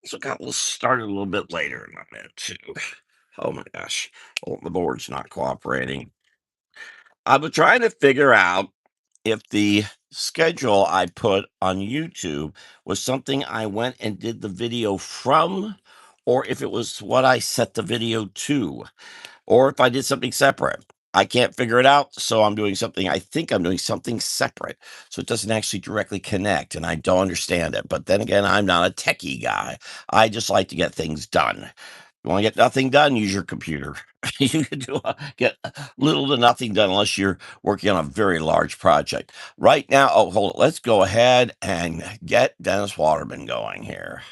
So we'll start a little bit later in a minute too. Oh my gosh. Oh, the board's not cooperating. I was trying to figure out if the schedule I put on YouTube was something I went and did the video from, or if it was what I set the video to, or if I did something separate. I can't figure it out, so I think I'm doing something separate. So it doesn't actually directly connect, and I don't understand it. But then again, I'm not a techie guy. I just like to get things done. You want to get nothing done, use your computer. You can get little to nothing done unless you're working on a very large project. Right now, oh, hold on. Let's go ahead and get Dennis Waterman going here,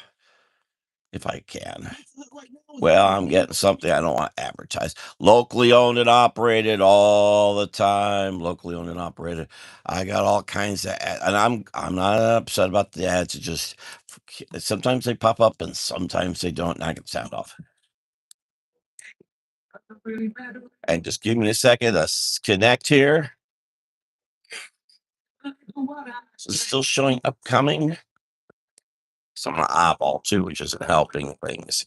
if I can. Well, I'm getting something I don't want to advertise. Locally owned and operated all the time. Locally owned and operated. I got all kinds of ads, and I'm not upset about the ads. It just sometimes they pop up and sometimes they don't. And I can sound off. And just give me a second to connect here. Is it still showing upcoming? So I'm on eyeball too, which isn't helping things.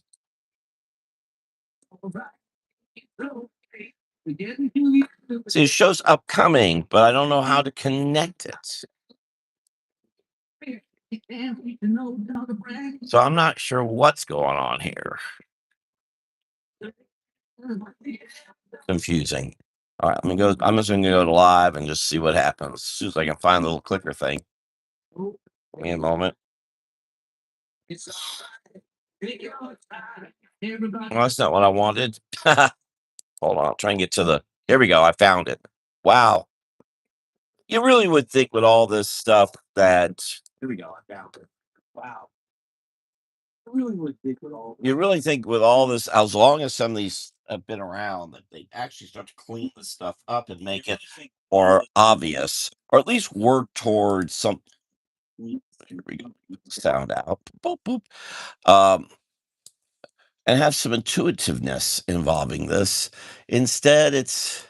See, it shows upcoming, but I don't know how to connect it. So I'm not sure what's going on here. Confusing. All right, let me go. I'm just going to go to live and just see what happens as soon as I can find the little clicker thing. Give me a moment. Well, that's not what I wanted. Hold on, I'll try and get to the. Here we go. I found it. Wow. You really would think with all this stuff that. Here we go. I found it. Wow. You really think with all this, as long as some of these have been around, that they actually start to clean this stuff up and make it more obvious, or at least work towards some. Here we go. Sound out. Boop, boop. Um, and have some intuitiveness involving this. Instead, it's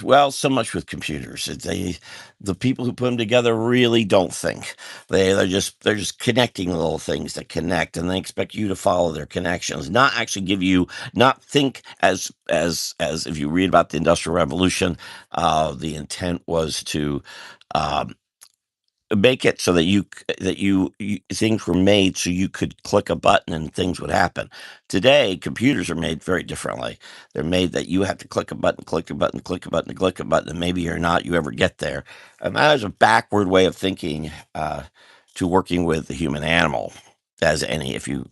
well, so much with computers. The people who put them together really don't think. They're just connecting little things that connect, and they expect you to follow their connections, not actually give you not think as if you read about the Industrial Revolution, the intent was to um, make it so that you things were made so you could click a button and things would happen. Today, computers are made very differently. They're made that you have to click a button, click a button, click a button, click a button, and maybe you're not you ever get there. And that is a backward way of thinking to working with the human animal. As any, if you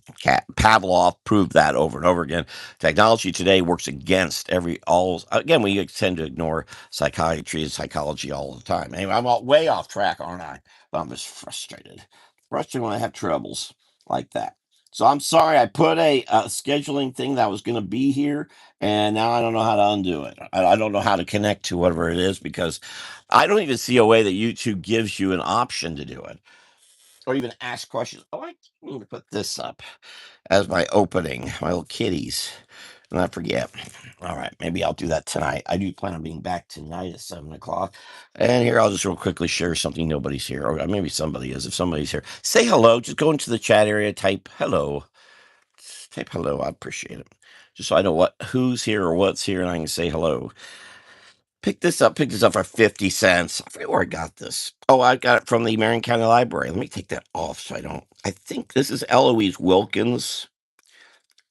Pavlov proved that over and over again. Technology today works against all. Again, we tend to ignore psychiatry and psychology all the time. Anyway, I'm way off track, aren't I? I'm just frustrated. Frustrated when I have troubles like that. So I'm sorry. I put a scheduling thing that was going to be here, and now I don't know how to undo it. I don't know how to connect to whatever it is because I don't even see a way that YouTube gives you an option to do it or even ask questions. Oh, I need to put this up as my opening, my little kitties. And I forget. All right, maybe I'll do that tonight. I do plan on being back tonight at 7 o'clock. And here, I'll just real quickly share something. Nobody's here, or maybe somebody is. If somebody's here, say hello. Just go into the chat area, type hello. Type hello. I appreciate it. Just so I know who's here or what's here, and I can say hello. Pick this up. Pick this up for 50 cents. I forget where I got this. Oh, I got it from the Marion County Library. Let me take that off so I don't. I think this is Eloise Wilkins.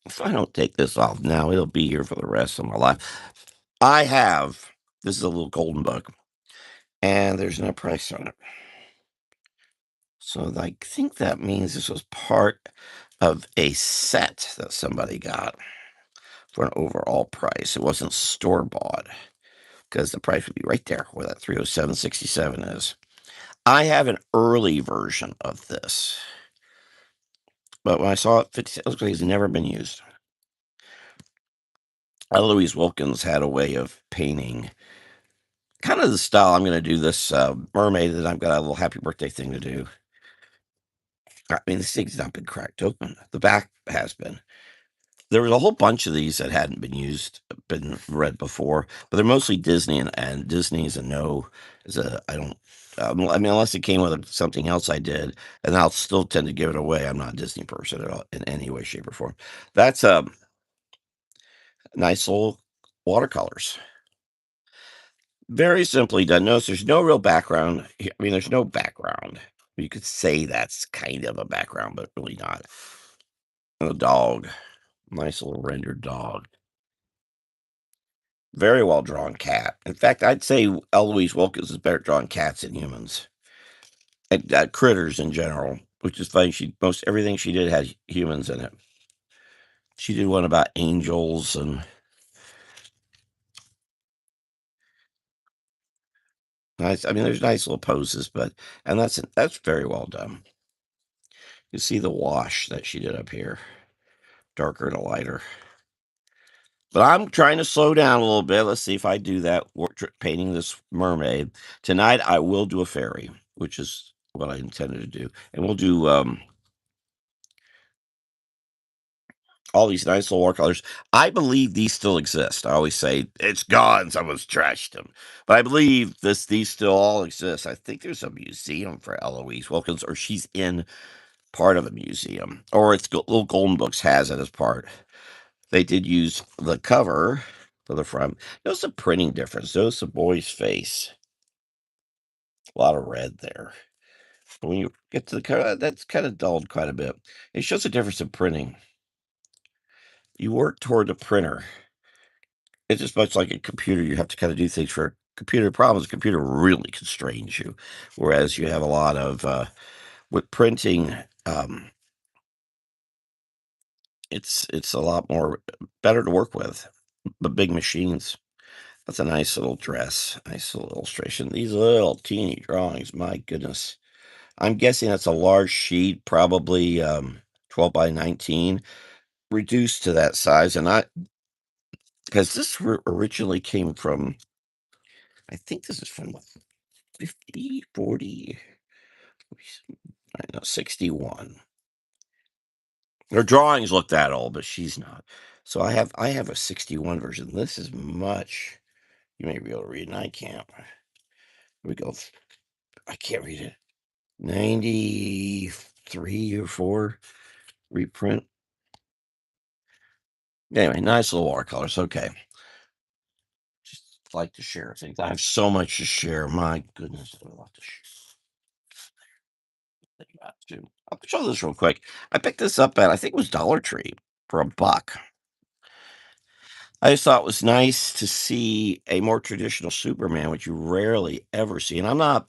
If I don't take this off now, it'll be here for the rest of my life. I have. This is a little golden book, and there's no price on it. So I think that means this was part of a set that somebody got for an overall price. It wasn't store bought because the price would be right there where that 307.67 is. I have an early version of this, but when I saw it, 50 looks like it's never been used. Eloise Wilkins had a way of painting kind of the style I'm going to do this mermaid, that I've got a little happy birthday thing to do. I mean, this thing's not been cracked open. The back has been. There was a whole bunch of these that hadn't been read before, but they're mostly Disney, and Disney is a no. Is a I don't. I mean, unless it came with something else I did, and I'll still tend to give it away. I'm not a Disney person at all in any way, shape, or form. That's nice little watercolors. Very simply done. Notice there's no real background. I mean, there's no background. You could say that's kind of a background, but really not. And a dog. Nice little rendered dog. Very well drawn cat. In fact, I'd say Eloise Wilkins is better drawing cats than humans. And critters in general, which is funny. Most everything she did had humans in it. She did one about angels and nice. I mean, there's nice little poses, and that's very well done. You see the wash that she did up here, darker to lighter. But I'm trying to slow down a little bit. Let's see if I do that painting this mermaid. Tonight I will do a fairy, which is what I intended to do. And we'll do all these nice little watercolors. I believe these still exist. I always say it's gone, someone's trashed them. But I believe these still all exist. I think there's a museum for Eloise Wilkins, or she's in part of a museum, or it's Little Golden Books has it as part. They did use the cover for the front. Notice the printing difference. Notice the boy's face. A lot of red there. But when you get to the cover, that's kind of dulled quite a bit. It shows a difference in printing. You work toward the printer. It's just much like a computer. You have to kind of do things for a computer. Problems, a computer really constrains you. Whereas you have a lot of, with printing, it's a lot more better to work with. The big machines. That's a nice little dress. Nice little illustration. These little teeny drawings, my goodness. I'm guessing that's a large sheet, probably 12 by 19, reduced to that size. And because this originally came from, I think this is from 50, 40, I know, 61. Her drawings look that old, but she's not. So I have a 61 version. This is much, you may be able to read, and I can't. Here we go. I can't read it. 93 or 4 reprint. Anyway, nice little watercolors. Okay. Just like to share things. I have so much to share. My goodness, I have a lot to share. I'll show this real quick. I picked this up at, I think it was Dollar Tree for $1. I just thought it was nice to see a more traditional Superman, which you rarely ever see. And I'm not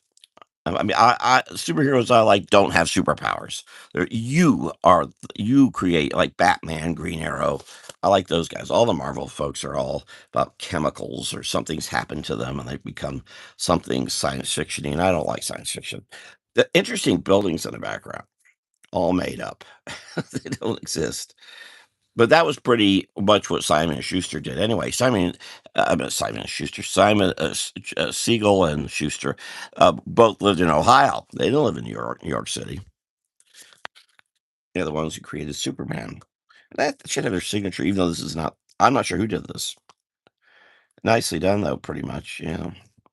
I mean, superheroes I like don't have superpowers. You create like Batman, Green Arrow. I like those guys. All the Marvel folks are all about chemicals or something's happened to them and they become something science fiction-y, and I don't like science fiction. The interesting buildings in the background, all made up. They don't exist. But that was pretty much what Simon and Schuster did anyway. Simon and Schuster, Siegel and Schuster, both lived in Ohio. They didn't live in New York City. They're the ones who created Superman. That should have their signature, even though this is not. I'm not sure who did this. Nicely done, though. Pretty much, yeah.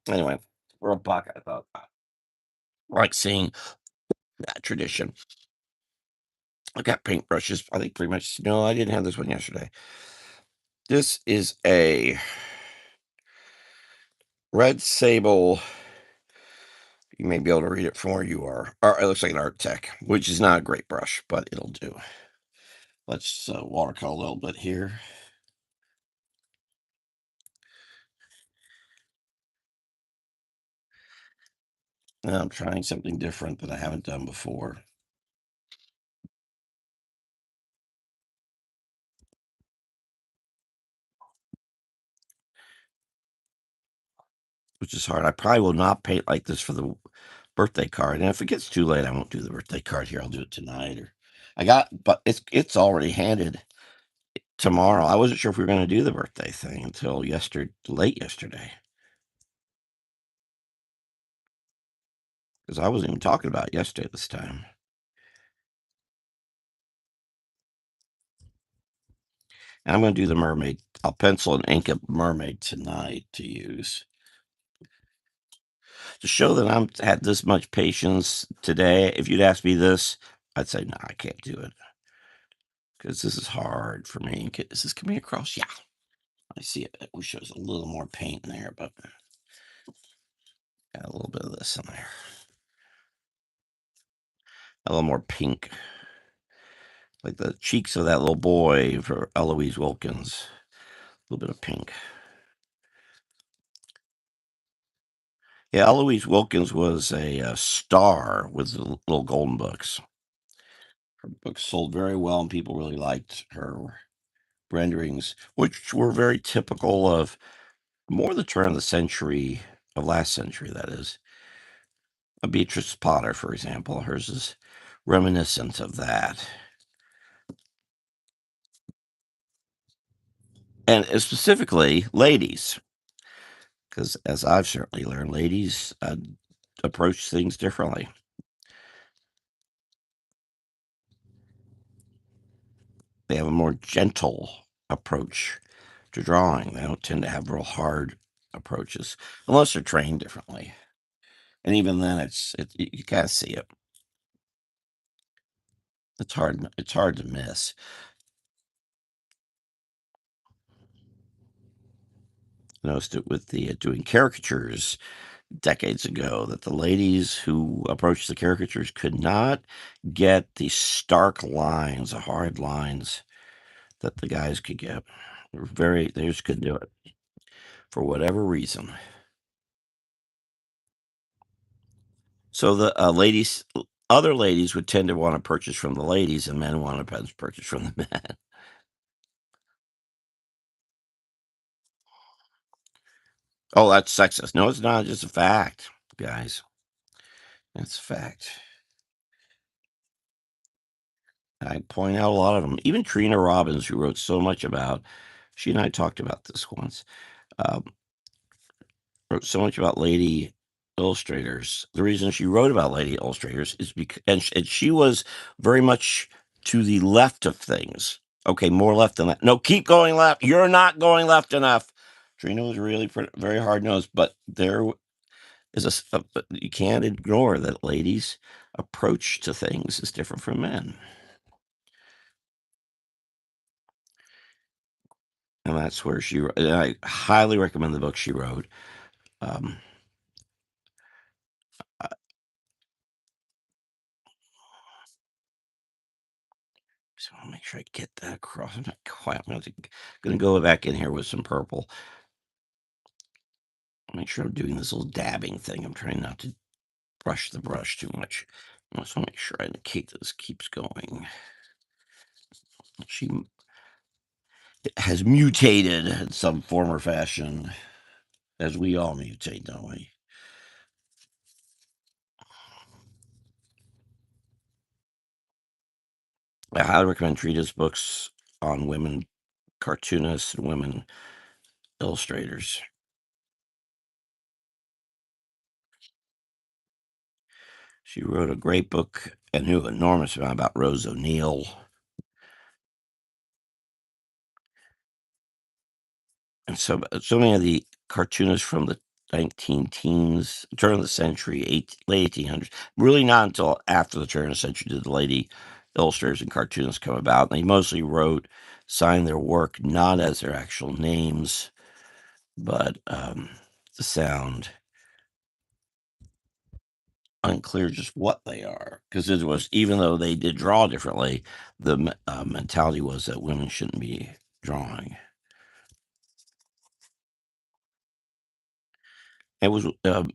Anyway, for $1, I thought I like seeing that tradition. I got paintbrushes. I think pretty much. No, I didn't have this one yesterday. This is a red sable. You may be able to read it from where you are. Or it looks like an Art Tech, which is not a great brush, but it'll do. Let's watercolor a little bit here. Now I'm trying something different that I haven't done before, which is hard. I probably will not paint like this for the birthday card. And if it gets too late, I won't do the birthday card here. I'll do it tonight. But it's already handed tomorrow. I wasn't sure if we were going to do the birthday thing until late yesterday, because I wasn't even talking about it yesterday this time. And I'm going to do the mermaid. I'll pencil and ink a mermaid tonight to use. To show that I'm had this much patience today, if you'd ask me this, I'd say, no, I can't do it. Because this is hard for me. Is this coming across? Yeah. I see it. It shows a little more paint in there, but got a little bit of this in there. A little more pink. Like the cheeks of that little boy for Eloise Wilkins. A little bit of pink. Yeah, Eloise Wilkins was a star with the little golden books. Her books sold very well, and people really liked her renderings, which were very typical of more the turn of the century, of last century, that is. Beatrice Potter, for example, hers is reminiscent of that. And specifically, ladies, because as I've certainly learned, ladies approach things differently. They have a more gentle approach to drawing. They don't tend to have real hard approaches unless they're trained differently. And even then, you kind of see it. It's hard. It's hard to miss. I noticed it with the doing caricatures decades ago that the ladies who approached the caricatures could not get the stark lines, the hard lines that the guys could get. They just couldn't do it for whatever reason. So the other ladies would tend to want to purchase from the ladies, and men want to purchase from the men. Oh, that's sexist. No, it's not. It's just a fact, guys. It's a fact. I point out a lot of them. Even Trina Robbins, who wrote so much about, she and I talked about this once. Um, wrote so much about lady illustrators. The reason she wrote about lady illustrators is because, and she was very much to the left of things. Okay, more left than that. No, keep going left. You're not going left enough. Trina was really very hard nosed, but there is but you can't ignore that ladies' approach to things is different from men. And that's where and I highly recommend the book she wrote. Um, I just want to make sure I get that across. I'm not quite. I'm going to go back in here with some purple. Make sure I'm doing this little dabbing thing. I'm trying not to brush the brush too much. I just want to make sure I keep this keeps going. She has mutated in some form or fashion, as we all mutate, don't we? I highly recommend Trita's books on women cartoonists and women illustrators. She wrote a great book and knew an enormous amount about Rose O'Neal. And so many of the cartoonists from the 19 teens, turn of the century, late 1800s, really not until after the turn of the century did the lady illustrators and cartoonists come about. They mostly signed their work not as their actual names, but to sound unclear just what they are. Because it was, even though they did draw differently, the mentality was that women shouldn't be drawing. It now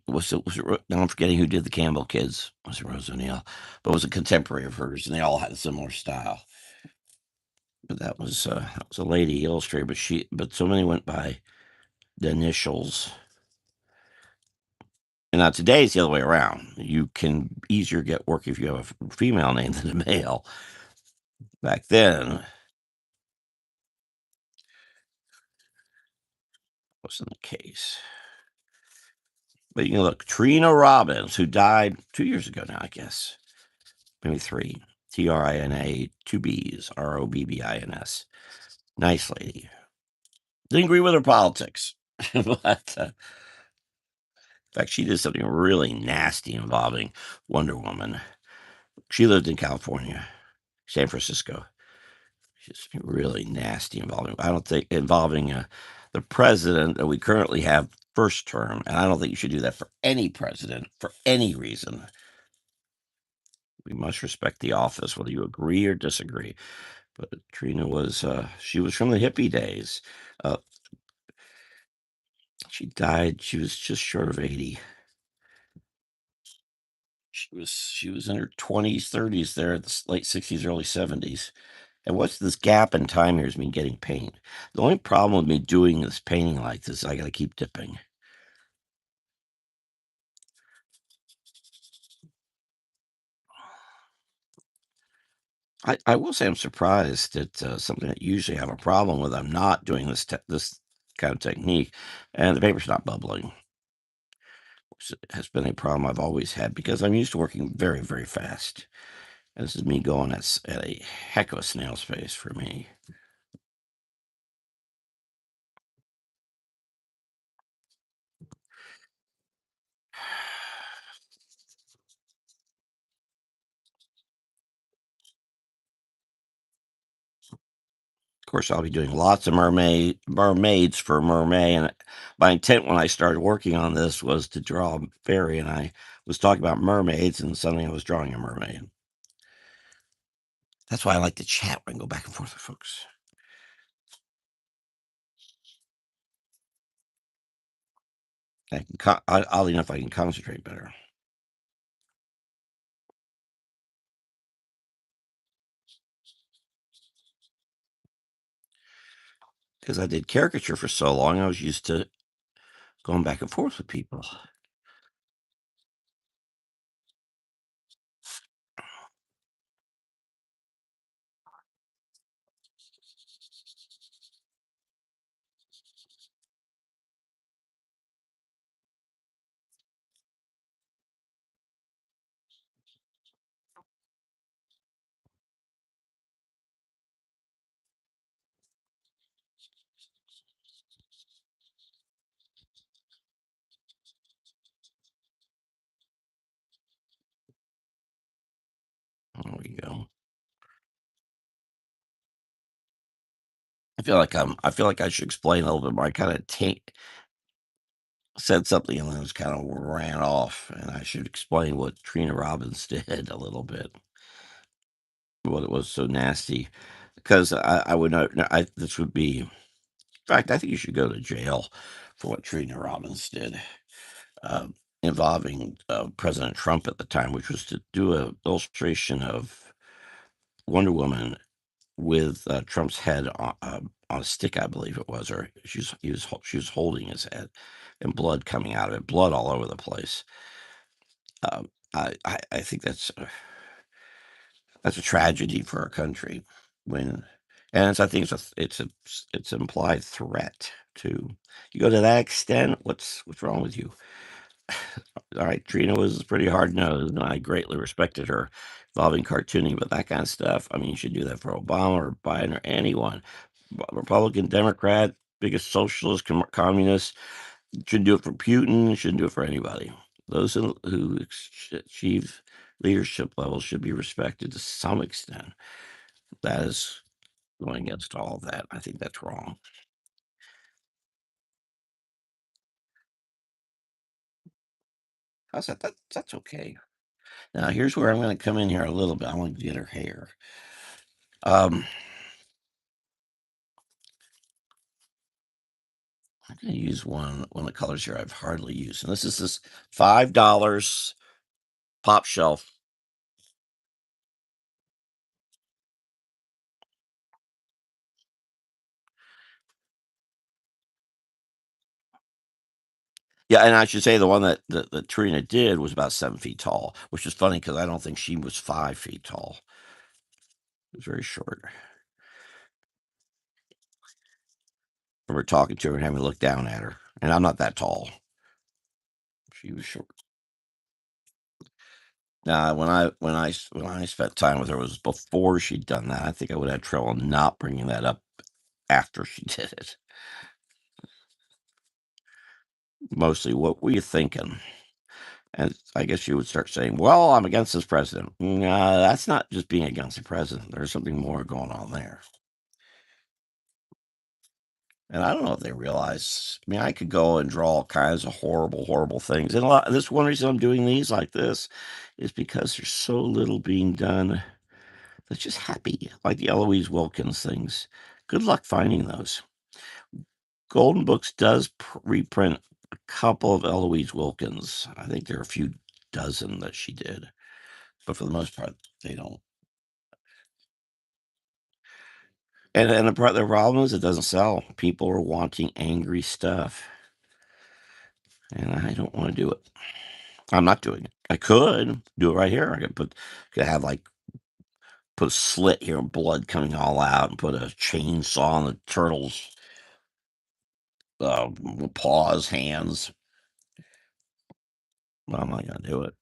I'm forgetting who did the Campbell Kids. Was it Rose O'Neal? But it was a contemporary of hers, and they all had a similar style. But that was a lady illustrator, but so many went by the initials. And now today it's the other way around. You can easier get work if you have a female name than a male. Back then, wasn't the case. But you can look, Trina Robbins, who died 2 years ago now, I guess. Maybe three. Trina, two B's, Robbins. Nice lady. Didn't agree with her politics, but in fact, she did something really nasty involving Wonder Woman. She lived in California, San Francisco. She's really nasty involving. I don't think involving the president that we currently have first term, and I don't think you should do that for any president for any reason. We must respect the office, whether you agree or disagree. But Trina was, she was from the hippie days. Uh, she died. She was just short of 80. She was in her 20s, 30s there, at the late 60s, early 70s. And what's this gap in time here is me getting paint. The only problem with me doing this painting like this, I got to keep dipping. I will say I'm surprised at something that usually I have a problem with. I'm not doing this kind of technique, and the paper's not bubbling, which has been a problem I've always had because I'm used to working very, very fast. And this is me going at a heck of a snail's pace for me. Of course, I'll be doing lots of mermaids for Mermaid, and my intent when I started working on this was to draw a fairy, and I was talking about mermaids, and suddenly I was drawing a mermaid. That's why I like to chat when I go back and forth with folks. Oddly enough, I can concentrate better because I did caricature for so long. I was used to going back and forth with people. There we go. I feel like I should explain a little bit more. I kind of said something and then just kind of ran off, and I should explain what Trina Robbins did a little bit, what it was so nasty. Because I would not, no, this would be, in fact, I think you should go to jail for what Trina Robbins did, involving President Trump at the time, which was to do a illustration of Wonder Woman with Trump's head on a stick, I believe it was, or she was holding his head, and blood coming out of it, blood all over the place. I think that's a tragedy for our country when, and I think it's an implied threat to you go to that extent. What's wrong with you? All right, Trina was pretty hard nosed, and I greatly respected her involving cartooning, but that kind of stuff. I mean, you should do that for Obama or Biden or anyone, Republican, Democrat, biggest socialist, communist. Shouldn't do it for Putin. Shouldn't do it for anybody. Those who achieve leadership levels should be respected to some extent. That is going against all of that. I think that's wrong. I said that's okay. Now here's where I'm going to come in here a little bit. I want to get her hair. Um, I'm going to use one of the colors here I've hardly used, and this is this $5 pop shelf. Yeah, and I should say the one that Trina did was about 7 feet tall, which is funny because I don't think she was 5 feet tall. It was very short. I remember talking to her and having to look down at her, and I'm not that tall. She was short. Now, when I spent time with her was before she'd done that. I think I would have trouble not bringing that up after she did it. Mostly, what were you thinking? And I guess you would start saying, well, I'm against this president. That's not just being against the president. There's something more going on there. And I don't know if they realize. I mean, I could go and draw all kinds of horrible, horrible things. And this one reason I'm doing these like this is because there's so little being done that's just happy, like the Eloise Wilkins things. Good luck finding those. Golden Books does reprint a couple of Eloise Wilkins. I think there are a few dozen that she did, but for the most part, they don't. And the problem is it doesn't sell. People are wanting angry stuff, and I don't want to do it. I'm not doing it. I could do it right here. Could have like put a slit here and blood coming all out, and put a chainsaw on the turtle's paws, hands. Well, I'm not gonna do it.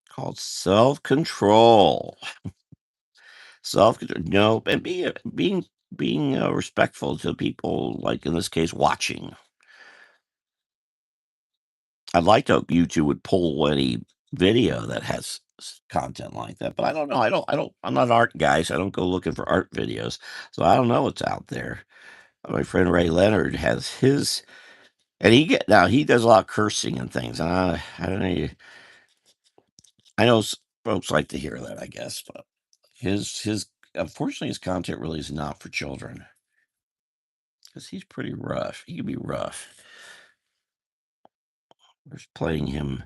Called self control. Self control. No, and being respectful to people. Like in this case, watching. I'd like to YouTube would pull any video that has content like that, but I don't know. I'm not an art guy, so I don't go looking for art videos. So I don't know what's out there. My friend Ray Leonard has his, and he does a lot of cursing and things. And I don't know. I know folks like to hear that, I guess, but his unfortunately his content really is not for children because he's pretty rough. He can be rough. I was playing him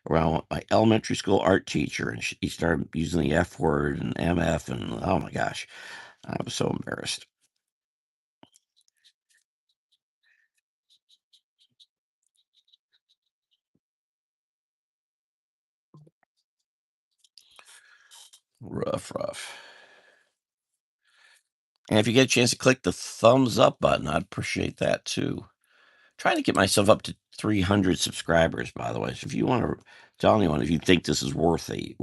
around with my elementary school art teacher, and he started using the F word and MF, and oh my gosh, I was so embarrassed. Rough, rough. And if you get a chance to click the thumbs up button, I'd appreciate that too. Trying to get myself up to 300 subscribers, by the way. So if you want to tell anyone if you think this is worthy,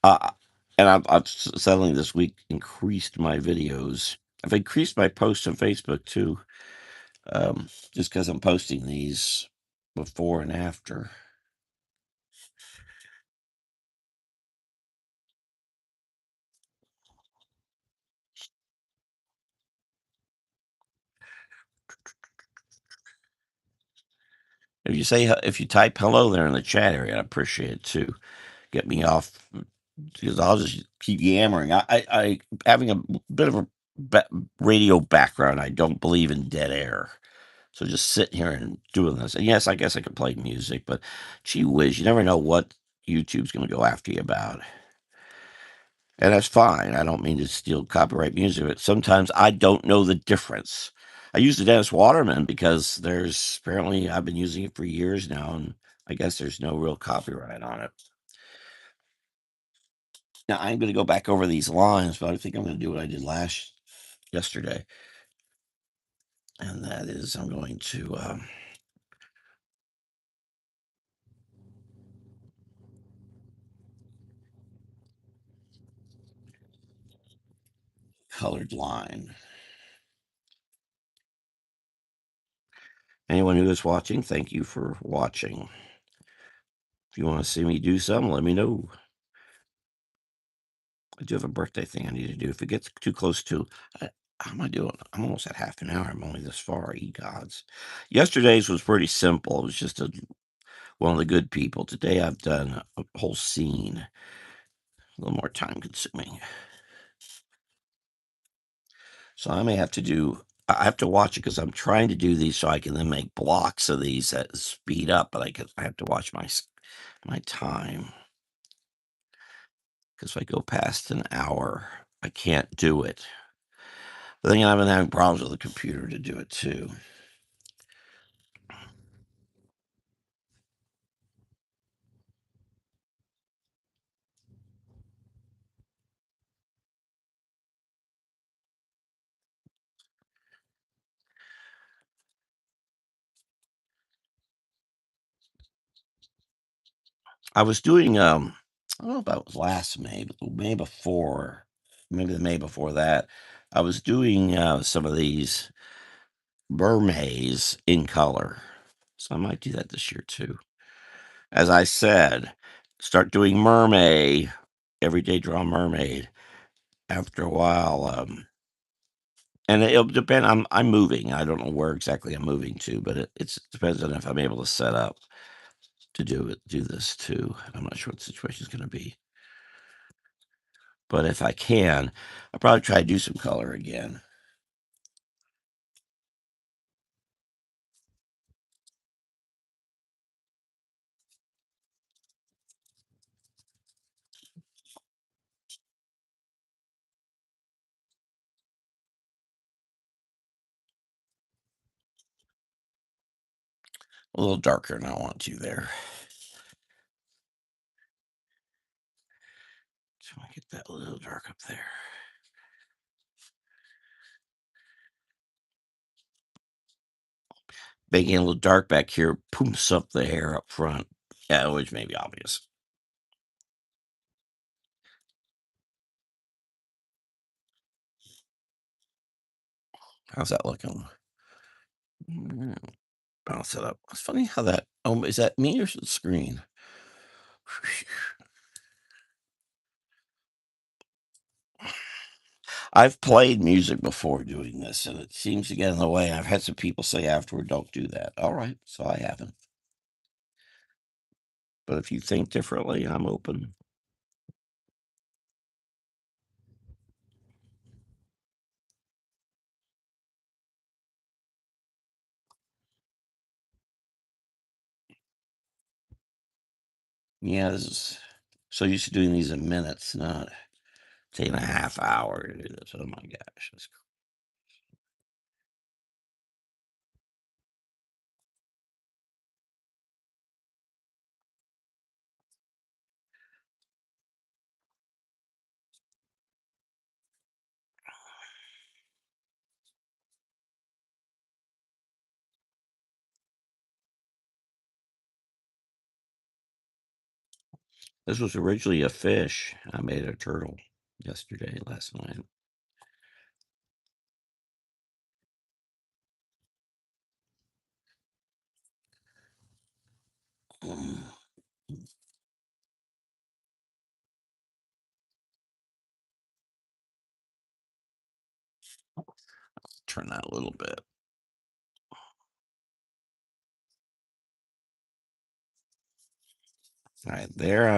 uh, and I've suddenly this week increased my videos. I've increased my posts on Facebook too, just because I'm posting these before and after. If you type hello there in the chat area, I appreciate it too. Get me off because I'll just keep yammering. I having a bit of a radio background. I don't believe in dead air. So just sitting here and doing this. And yes, I guess I could play music, but gee whiz, you never know what YouTube's going to go after you about. And that's fine. I don't mean to steal copyright music, but sometimes I don't know the difference. I use the Dennis Waterman because there's apparently I've been using it for years now, and I guess there's no real copyright on it. Now I'm going to go back over these lines, but I think I'm going to do what I did yesterday, and that is I'm going to colored line. Anyone who is watching, thank you for watching. If you want to see me do something, let me know. I do have a birthday thing I need to do. If it gets too close to, how am I doing? I'm almost at half an hour. I'm only this far. Ye gods. Yesterday's was pretty simple. It was just one of the good people. Today I've done a whole scene. A little more time consuming. So I may have to I have to watch it because I'm trying to do these so I can then make blocks of these that speed up. But I have to watch my time because if I go past an hour, I can't do it. But then I've been having problems with the computer to do it too. I was doing, I don't know if that was last May, but the May before, maybe the May before that, I was doing, some of these mermaids in color. So I might do that this year too. As I said, start doing mermaid, every day draw mermaid. After a while, and it'll depend. I'm moving. I don't know where exactly I'm moving to, but it's depends on if I'm able to set up to do this too. I'm not sure what the situation's going to be, but if I can, I'll probably try to do some color again. A little darker than I want to there. So I get that a little dark up there. Making it a little dark back here poops up the hair up front. Yeah, which may be obvious. How's that looking? Mm, bounce it up. It's funny how that. Is that me or is it the screen? I've played music before doing this, and it seems to get in the way. I've had some people say afterward, "Don't do that." All right, so I haven't. But if you think differently, I'm open. Yeah, this is so used to doing these in minutes, not taking a half hour to do this. Oh my gosh, this was originally a fish. I made a turtle yesterday, last night. Mm, turn that a little bit. All right, there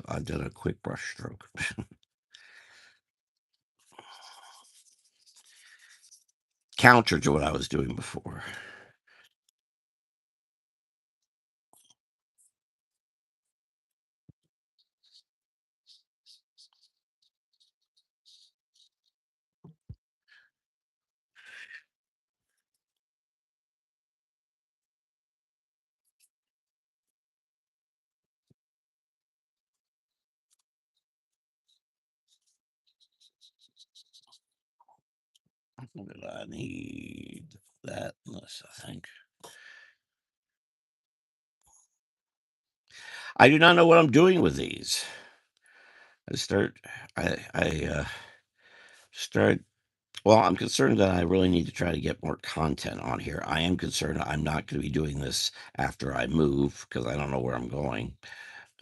I've done a quick brush stroke. Counter to what I was doing before. What did I need? That less, I think. I do not know what I'm doing with these. I start. I start. Well, I'm concerned that I really need to try to get more content on here. I am concerned I'm not going to be doing this after I move because I don't know where I'm going.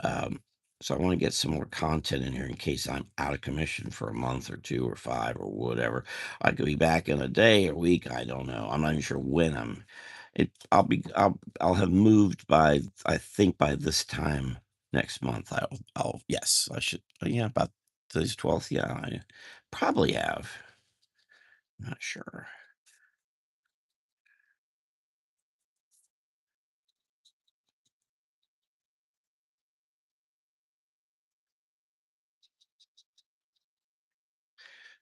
Um, so I want to get some more content in here in case I'm out of commission for a month or two or five or whatever. I could be back in a day or week. I don't know. I'm not even sure when I'm. I'll have moved by. I think by this time next month. I'll. Yes, I should. Yeah, about today's 12th. Yeah, I probably have. Not sure.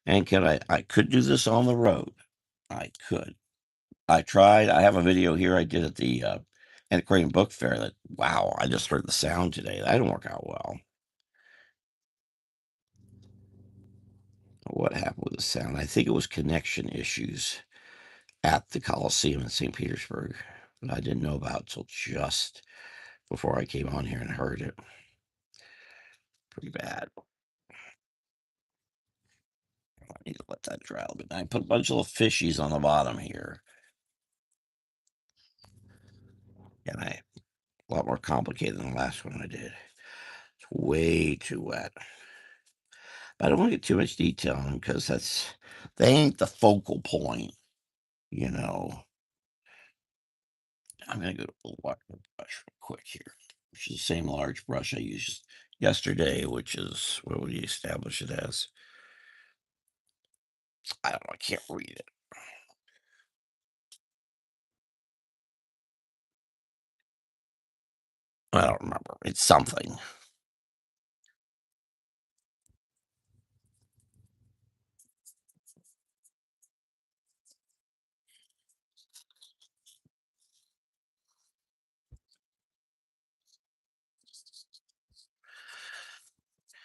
And can I could do this on the road. I could. I tried. I have a video here I did at the antiquarian book fair that wow, I just heard the sound today. That didn't work out well. What happened with the sound? I think it was connection issues at the Coliseum in St. Petersburg that I didn't know about till just before I came on here and heard it. Pretty bad. I need to let that dry a little bit. I put a bunch of little fishies on the bottom here. And a lot more complicated than the last one I did. It's way too wet. But I don't want to get too much detail on them because they ain't the focal point, you know. I'm gonna go to the water brush real quick here, which is the same large brush I used yesterday, which is what would you establish it as? I don't know, I can't read it. I don't remember. It's something.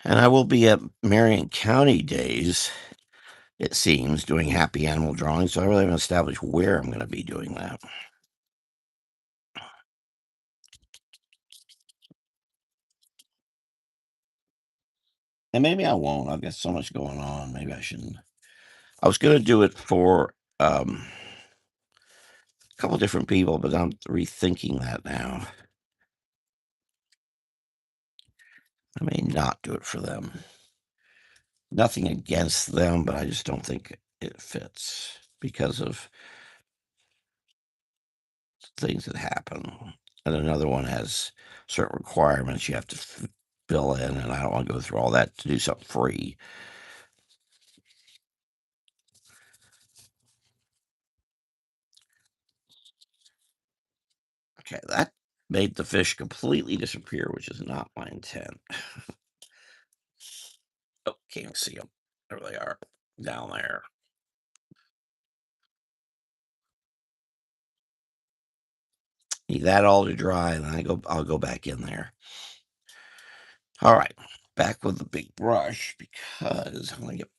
And I will be at Marion County Days, it seems, doing happy animal drawing. So I really haven't established where I'm going to be doing that. And maybe I won't. I've got so much going on. Maybe I shouldn't. I was going to do it for a couple different people, but I'm rethinking that now. I may not do it for them. Nothing against them, but I just don't think it fits because of things that happen. And another one has certain requirements you have to fill in, and I don't want to go through all that to do something free. Okay, that made the fish completely disappear, which is not my intent. Oh, can't see them. There they are, down there. Need that all to dry, and then I'll go back in there. All right, back with the big brush because I'm gonna get.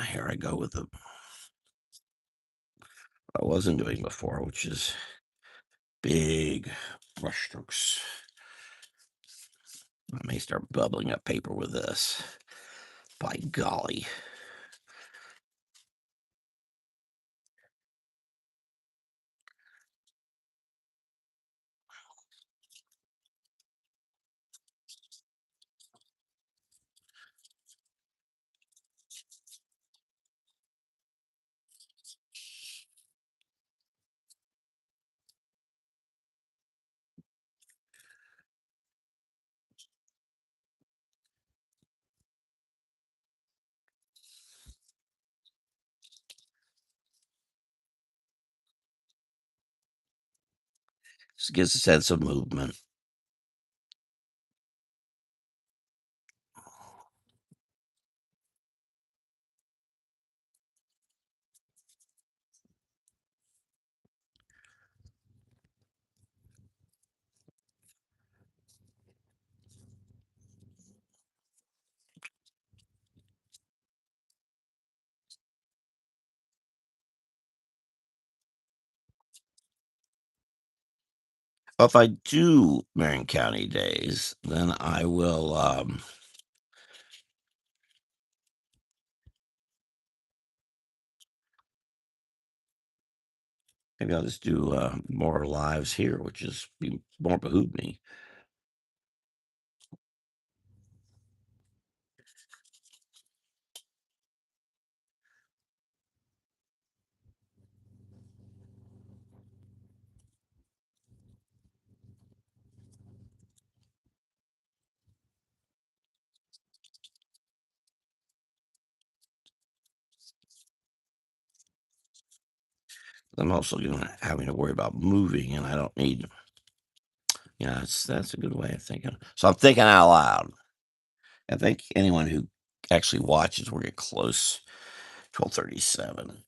Here I go with the what I wasn't doing before, which is big brush strokes. I may start bubbling up paper with this. By golly. Just gives a sense of movement. If I do Marion County days, then I will maybe I'll just do more lives here, which is be more behoove me. I'm also gonna having to worry about moving, and I don't need. Yeah, that's a good way of thinking. So I'm thinking out loud. I think anyone who actually watches will get close. 12:37.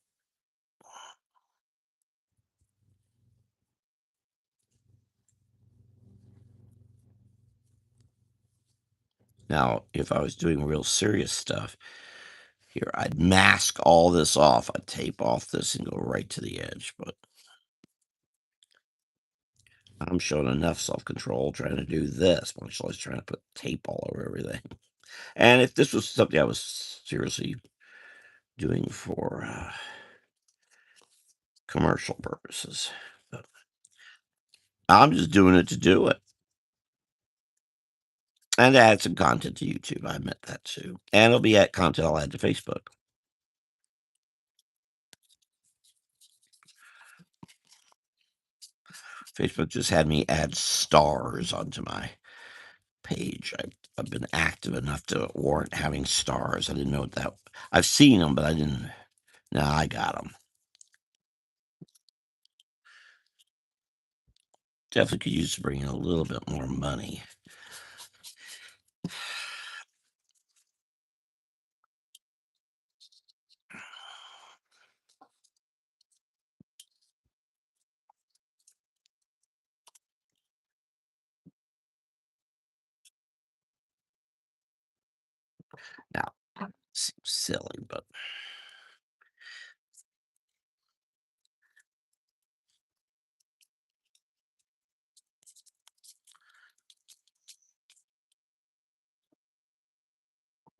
Now, if I was doing real serious stuff, Here, I'd mask all this off. I'd tape off this and go right to the edge, but I'm showing enough self-control trying to do this, much less trying to put tape all over everything. And if this was something I was seriously doing for commercial purposes, but I'm just doing it to do it. And to add some content to YouTube. I admit that too. And it'll be at content I'll add to Facebook. Facebook just had me add stars onto my page. I've been active enough to warrant having stars. I didn't know what that. I've seen them, but I didn't. No, I got them. Definitely could use to bring in a little bit more money. Now, seems silly, but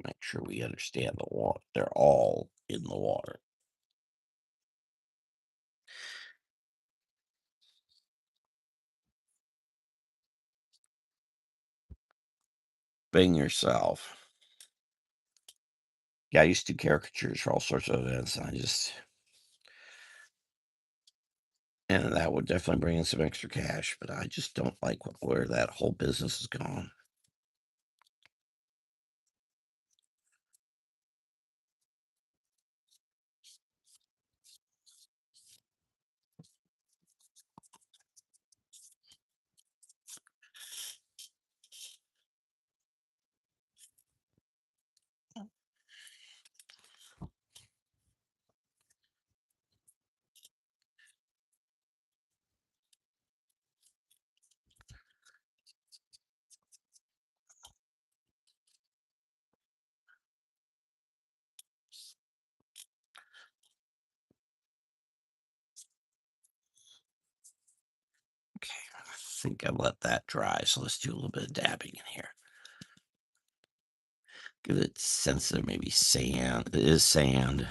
make sure we understand the water. They're all in the water. Being yourself. Yeah, I used to do caricatures for all sorts of events, and and that would definitely bring in some extra cash, but I just don't like where that whole business is gone. Okay, I think I let that dry, so let's do a little bit of dabbing in here. Give it sense of maybe sand. It is sand.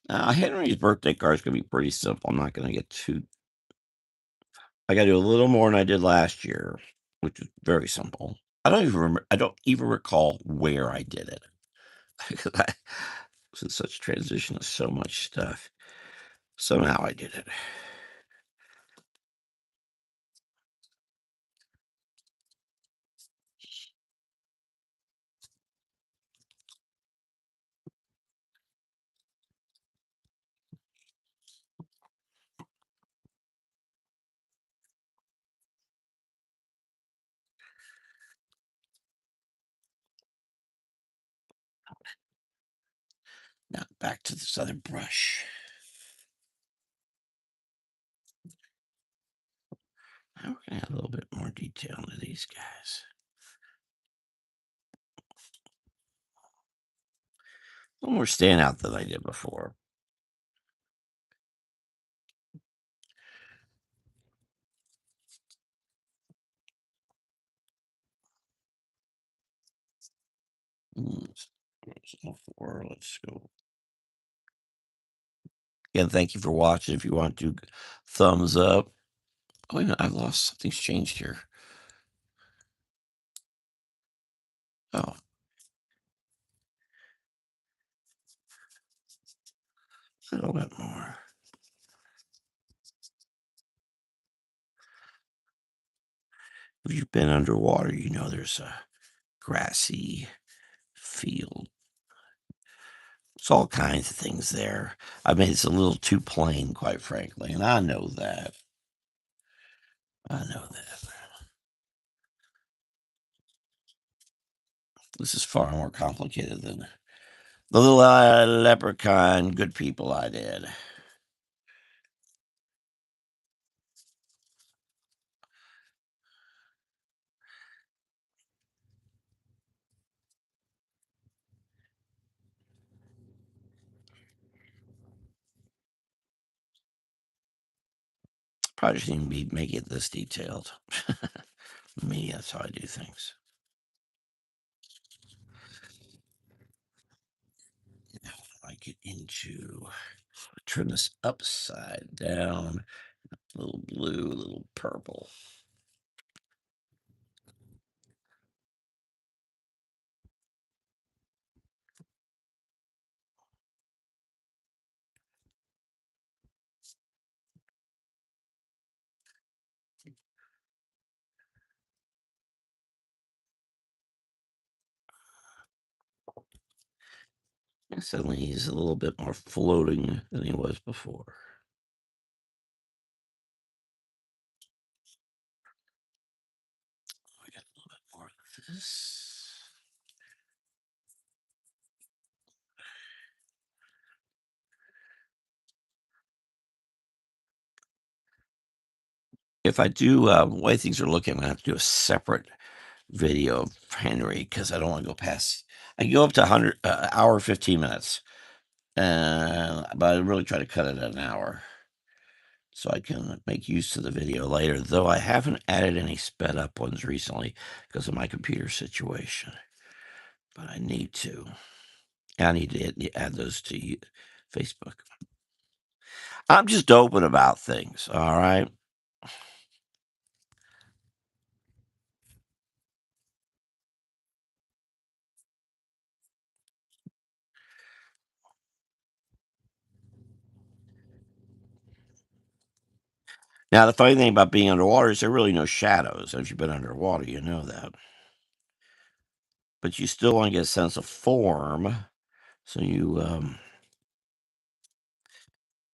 Henry's birthday card is gonna be pretty simple. I'm not gonna get too. I gotta do a little more than I did last year, which is very simple. I don't even remember. I don't even recall where I did it because I was in such transition of so much stuff. Somehow I did it. Now back to this other brush. Now we're gonna add a little bit more detail into these guys. A little more standout than I did before. Let's go. Again, thank you for watching. If you want to, thumbs up. Oh, wait a minute, I've lost. Something's changed here. Oh, a little bit more. If you've been underwater, you know there's a grassy field. It's all kinds of things there. I made this a little too plain, quite frankly, and I know that. I know that. This is far more complicated than the little leprechaun good people I did. Probably shouldn't even be making it this detailed. Me, that's how I do things. Now, if I get into turn this upside down, a little blue, a little purple. And suddenly he's a little bit more floating than he was before. We got a little bit more of this. If I do, the way things are looking, I'm gonna have to do a separate video of Henry because I don't want to go past. I can go up to 100 hour 15 minutes, and but I really try to cut it at an hour so I can make use of the video later. Though I haven't added any sped up ones recently because of my computer situation, but I need to. I need to add those to Facebook. I'm just open about things. All right. Now, the funny thing about being underwater is there are really no shadows. If you've been underwater, you know that. But you still want to get a sense of form. So you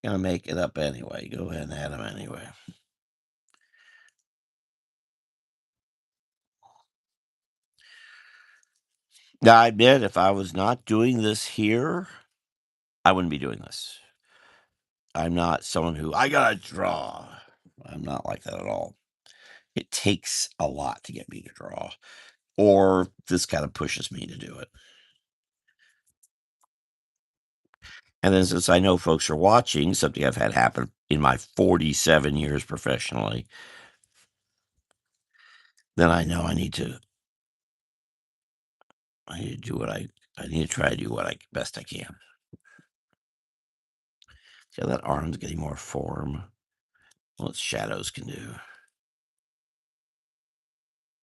gonna make it up anyway. Go ahead and add them anyway. Now, I admit if I was not doing this here, I wouldn't be doing this. I'm not someone who I gotta draw. I'm not like that at all. It takes a lot to get me to draw, or this kind of pushes me to do it. And then since I know folks are watching, something I've had happen in my 47 years professionally, then I know I need to do I need to try to do what I best I can. See how that arm's getting more form. What shadows can do.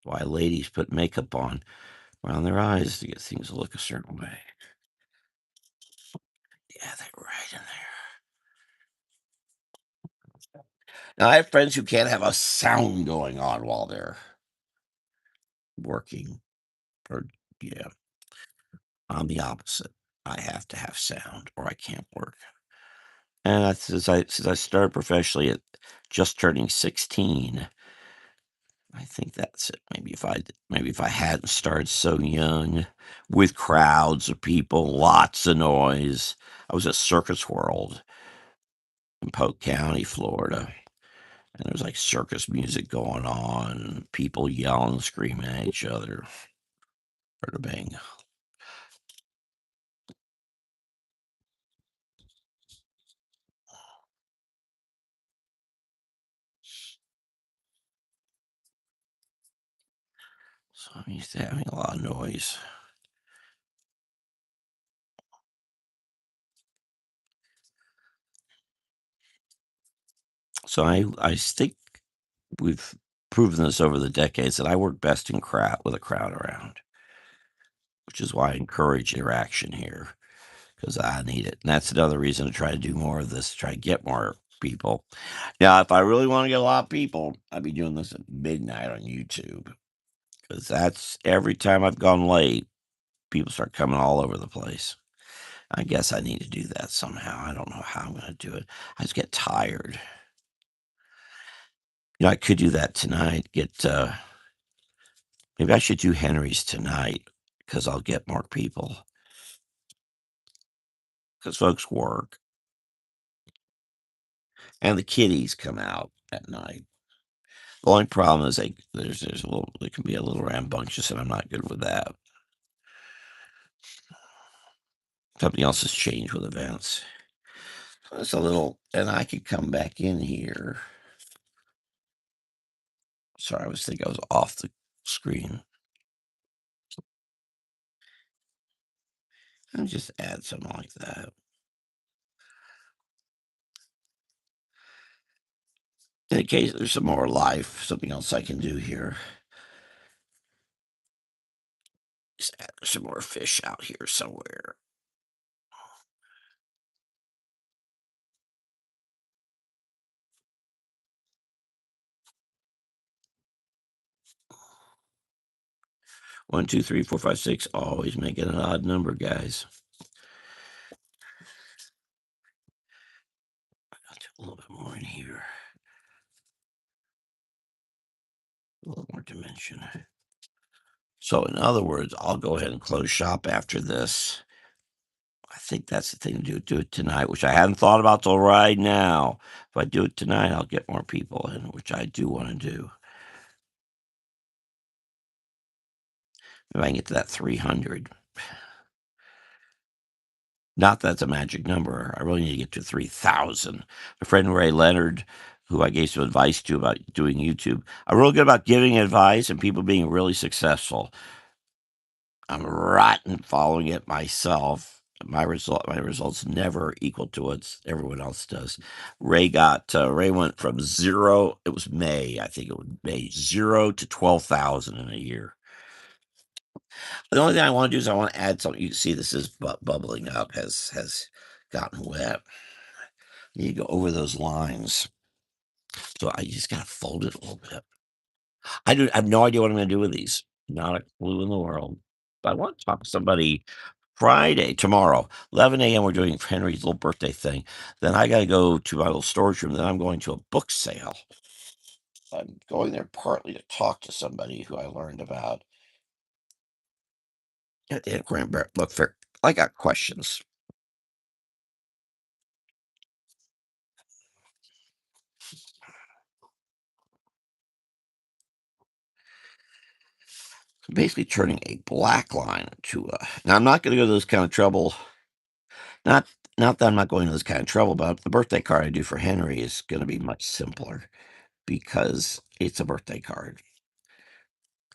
Why ladies put makeup on around their eyes to get things to look a certain way. Yeah, they're right in there. Now I have friends who can't have a sound going on while they're working. Or yeah, I'm the opposite. I have to have sound or I can't work. And that's since I started professionally at just turning 16, I think that's it. Maybe if I hadn't started so young with crowds of people, lots of noise. I was at Circus World in Polk County, Florida, and there was like circus music going on, people yelling, screaming at each other. Heard a bang. So I'm used to having a lot of noise. So I think we've proven this over the decades that I work best in crowd with a crowd around, which is why I encourage interaction here because I need it. And that's another reason to try to do more of this, try to get more people. Now, if I really want to get a lot of people, I'd be doing this at midnight on YouTube because that's every time I've gone late, people start coming all over the place. I guess I need to do that somehow. I don't know how I'm going to do it. I just get tired. I could do that tonight. Maybe I should do Henry's tonight because I'll get more people because folks work and the kiddies come out at night. The only problem is there's a little they can be a little rambunctious, and I'm not good with that. Something else has changed with events. So it's a little, and I could come back in here Sorry, I was thinking I was off the screen. I'll just add something like that. In case there's some more life, something else I can do here. Just add some more fish out here somewhere. 1, 2, 3, 4, 5, 6. Always make it an odd number, guys. I'll do a little bit more in here. A little more dimension. So, in other words, I'll go ahead and close shop after this. I think that's the thing to do. Do it tonight, which I hadn't thought about till right now. If I do it tonight, I'll get more people in, which I do want to do. If I can get to that 300. Not that that's a magic number. I really need to get to 3,000. My friend Ray Leonard, who I gave some advice to about doing YouTube, I'm real good about giving advice and people being really successful. I'm rotten following it myself. My results never equal to what everyone else does. Ray went from zero. It was May, I think it was May 0 to 12,000 in a year. The only thing I want to do is I want to add something. You can see this is bubbling up, has gotten wet. You go over those lines. So I just gotta fold it a little bit. I have no idea what I'm gonna do with these. Not a clue in the world. But I want to talk to somebody Friday, tomorrow, 11 a.m. We're doing Henry's little birthday thing. Then I gotta go to my little storage room. Then I'm going to a book sale. I'm going there partly to talk to somebody who I learned about at the Cranberry Book Fair. I got questions. Basically turning a black line into a now I'm not gonna go to this kind of trouble. Not not that I'm not going to this kind of trouble, but the birthday card I do for Henry is gonna be much simpler because it's a birthday card.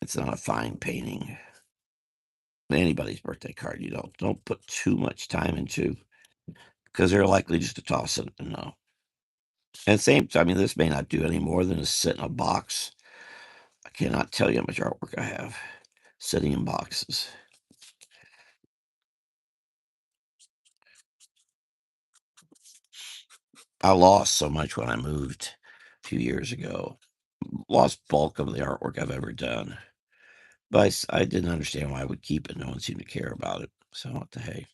It's not a fine painting. Anybody's birthday card, you don't put too much time into because they're likely just to toss it and no. And same I mean, this may not do any more than just sit in a box. I cannot tell you how much artwork I have sitting in boxes. I lost so much when I moved a few years ago. Lost bulk of the artwork I've ever done. But I didn't understand why I would keep it. No one seemed to care about it. So what the hey.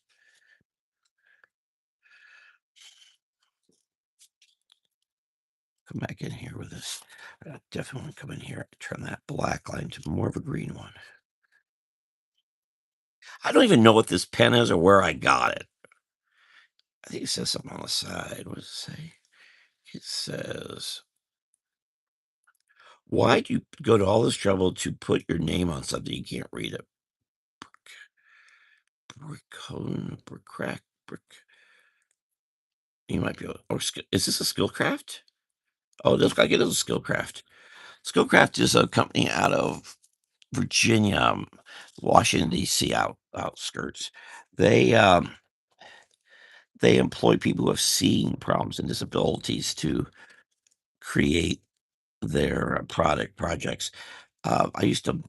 Come back in here with this. I definitely want to come in here and turn that black line to more of a green one. I don't even know what this pen is or where I got it. I think it says something on the side. What does it say? It says, why do you go to all this trouble to put your name on something you can't read it? Brick crack, brick. You might be able, or is this a Skillcraft? Oh, it looks like it is a Skillcraft. Skillcraft is a company out of Virginia, Washington D.C. Outskirts. They they employ people who have seeing problems and disabilities to create their projects. I used to.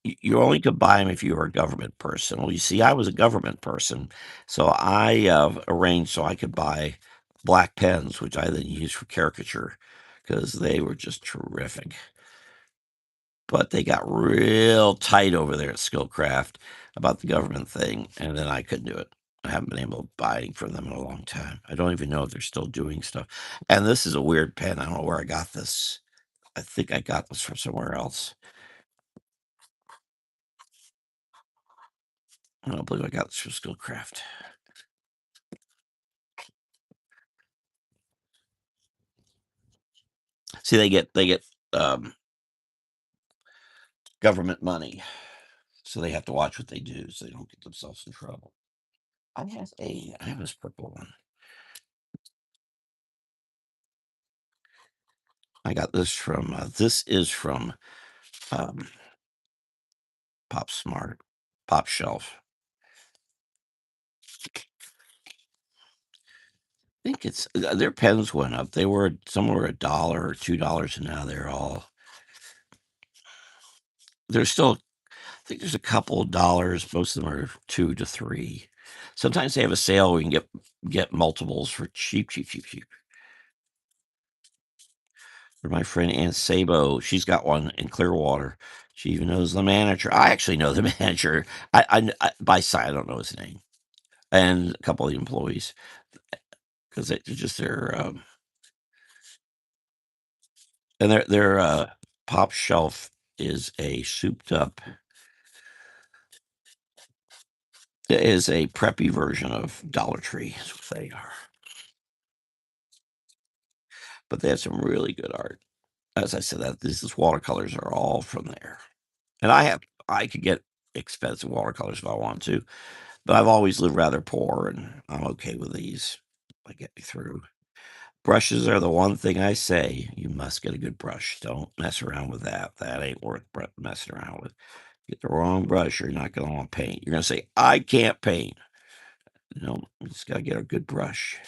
You only could buy them if you were a government person. Well, you see, I was a government person, so I arranged so I could buy black pens, which I then used for caricature because they were just terrific. But they got real tight over there at Skillcraft about the government thing, and then I couldn't do it. I haven't been able to buy any from them in a long time. I don't even know if they're still doing stuff. And this is a weird pen. I don't know where I got this. I think I got this from somewhere else. I don't believe I got this from Skillcraft. See, they get um, government money, so they have to watch what they do so they don't get themselves in trouble. I have this purple one. I got this from this is from um, Pop Smart, Pop Shelf. I think it's their pens went up. They were somewhere $1 or $2, and now they're still. I think there's a couple of dollars. Most of them are 2 to 3. Sometimes they have a sale where you can get multiples for cheap, cheap, cheap, cheap. For my friend Ann Sabo, she's got one in Clearwater. She even knows the manager. I actually know the manager. I by sight, I don't know his name, and a couple of the employees because they're just their pop shelf is a souped up is a preppy version of Dollar Tree. Is what they are, but they have some really good art. As I said, that these watercolors are all from there, and I could get expensive watercolors if I want to, but I've always lived rather poor, and I'm okay with these. They get me through. Brushes are the one thing I say you must get a good brush. Don't mess around with that. That ain't worth messing around with. Get the wrong brush, you're not going to want to paint. You're going to say, I can't paint. No, you just got to get a good brush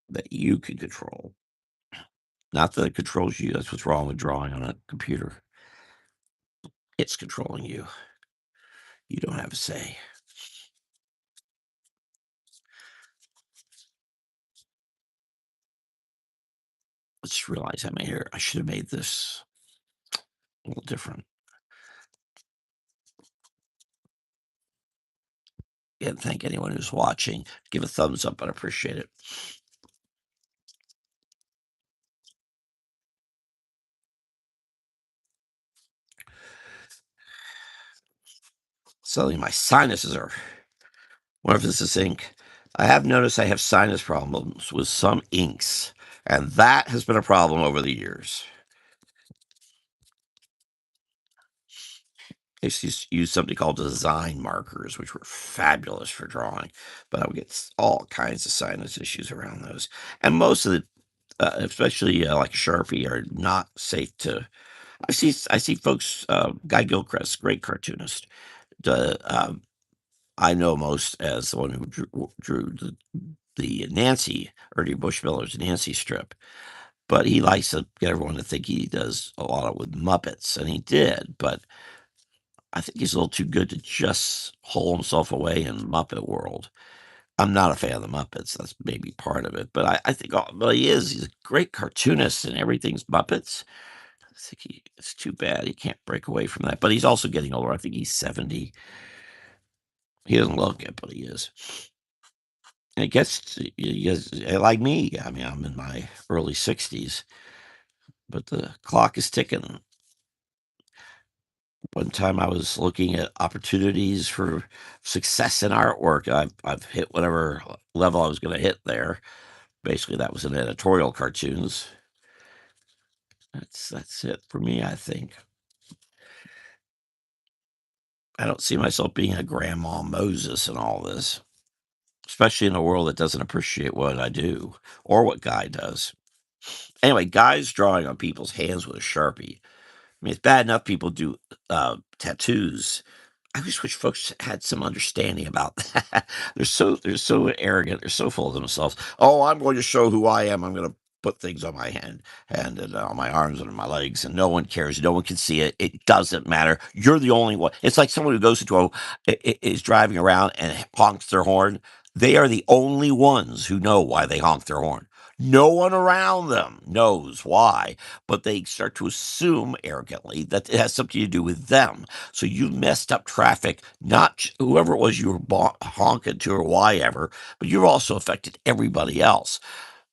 that you can control. Not that it controls you. That's what's wrong with drawing on a computer. It's controlling you. You don't have a say. I just realized I should have made this a little different. And thank anyone who's watching. Give a thumbs up. I'd appreciate it. Suddenly my sinuses are. Wonder if this is ink. I have noticed I have sinus problems with some inks, and that has been a problem over the years. I used to use something called design markers, which were fabulous for drawing, but I would get all kinds of sinus issues around those. And most of the, especially like Sharpie, are not safe to. I see folks. Guy Gilchrist, great cartoonist. The, I know most as the one who drew the Nancy Ernie Bushmiller's Nancy strip, but he likes to get everyone to think he does a lot with Muppets, and he did, but I think he's a little too good to just hole himself away in Muppet world. I'm not a fan of the Muppets. That's maybe part of it, but I think, but he is. He's a great cartoonist, and everything's Muppets. I think it's too bad he can't break away from that. But he's also getting older. I think he's 70. He doesn't look it, but he is. And it he gets like me. I mean, I'm in my early 60s, but the clock is ticking. One time I was looking at opportunities for success in artwork. I've hit whatever level I was going to hit there. Basically, that was in editorial cartoons. That's it for me, I think. I don't see myself being a grandma Moses in all this, especially in a world that doesn't appreciate what I do or what Guy does. Anyway, Guy's drawing on people's hands with a Sharpie. I mean, it's bad enough people do tattoos. I just wish folks had some understanding about that. They're so arrogant. They're so full of themselves. Oh, I'm going to show who I am. I'm going to put things on my hand and on my arms and on my legs, and no one cares. No one can see it. It doesn't matter. You're the only one. It's like someone who goes into is driving around and honks their horn. They are the only ones who know why they honk their horn. No one around them knows why, but they start to assume arrogantly that it has something to do with them. So you messed up traffic, not whoever it was you were honking to or why ever, but you've also affected everybody else.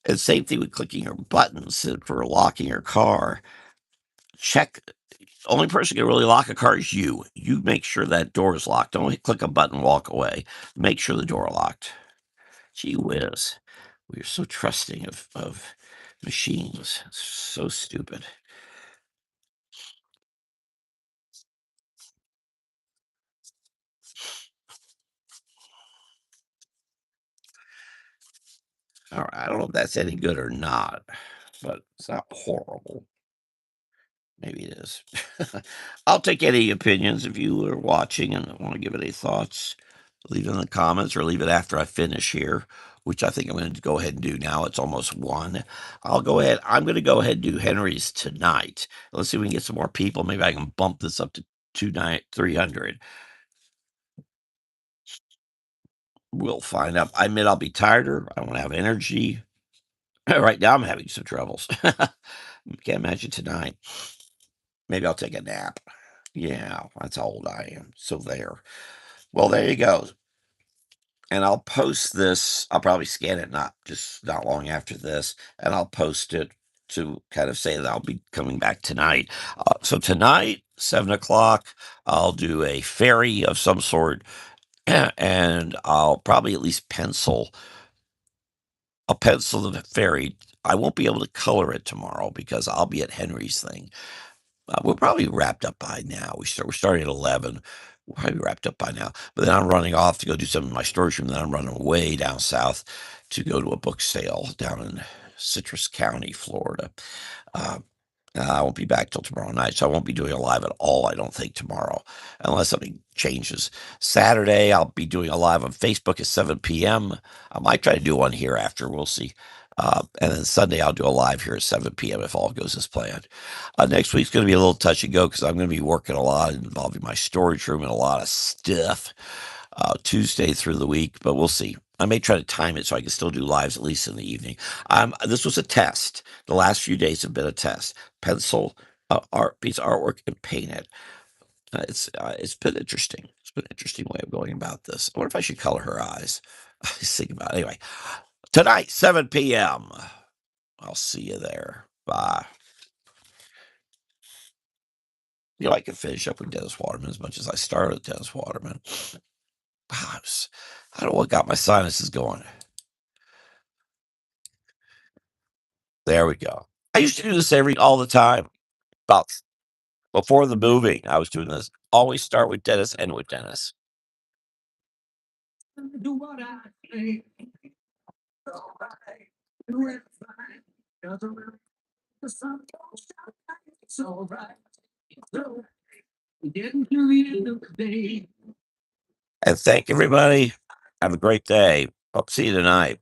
And same thing with clicking your buttons for locking your car. Check. Only person who can really lock a car is you. You make sure that door is locked. Don't click a button, walk away. Make sure the door locked. Gee whiz. We are so trusting of machines. So stupid. All right. I don't know if that's any good or not, but it's not horrible. Maybe it is. I'll take any opinions if you are watching and want to give any thoughts. Leave it in the comments or leave it after I finish here, which I think I'm going to go ahead and do now. It's almost 1. I'll go ahead. I'm going to go ahead and do Henry's tonight. Let's see if we can get some more people. Maybe I can bump this up to 300. We'll find out. I admit I'll be tireder. I won't have energy. Right now, I'm having some troubles. Can't imagine tonight. Maybe I'll take a nap. Yeah, that's how old I am. So there. Well, there you go. And I'll post this. I'll probably scan it not long after this, and I'll post it to kind of say that I'll be coming back tonight. So tonight, 7 o'clock, I'll do a fairy of some sort, and I'll probably at least pencil. I'll pencil the fairy. I won't be able to color it tomorrow because I'll be at Henry's thing. We're probably wrapped up by now. We're starting at 11. We're probably wrapped up by now. But then I'm running off to go do something in my storage room. Then I'm running way down south to go to a book sale down in Citrus County, Florida. Uh, I won't be back till tomorrow night, so I won't be doing a live at all, I don't think, tomorrow, unless something changes. Saturday, I'll be doing a live on Facebook at 7 p.m. I might try to do one here after. We'll see. And then Sunday, I'll do a live here at 7 p.m. if all goes as planned. Next week's going to be a little touch and go because I'm going to be working a lot involving my storage room and a lot of stuff Tuesday through the week, but we'll see. I may try to time it so I can still do lives at least in the evening. This was a test. The last few days have been a test. Pencil, art piece of artwork, and paint it. It's been interesting. It's been an interesting way of going about this. I wonder if I should color her eyes. I was thinking about it. Anyway, tonight, 7 p.m. I'll see you there. Bye. I can finish up with Dennis Waterman as much as I started with Dennis Waterman. Wow, I don't know what got my sinuses going. There we go. I used to do this all the time. About before the moving, I was doing this. Always start with Dennis, end with Dennis. And thank everybody. Have a great day. Hope to see you tonight.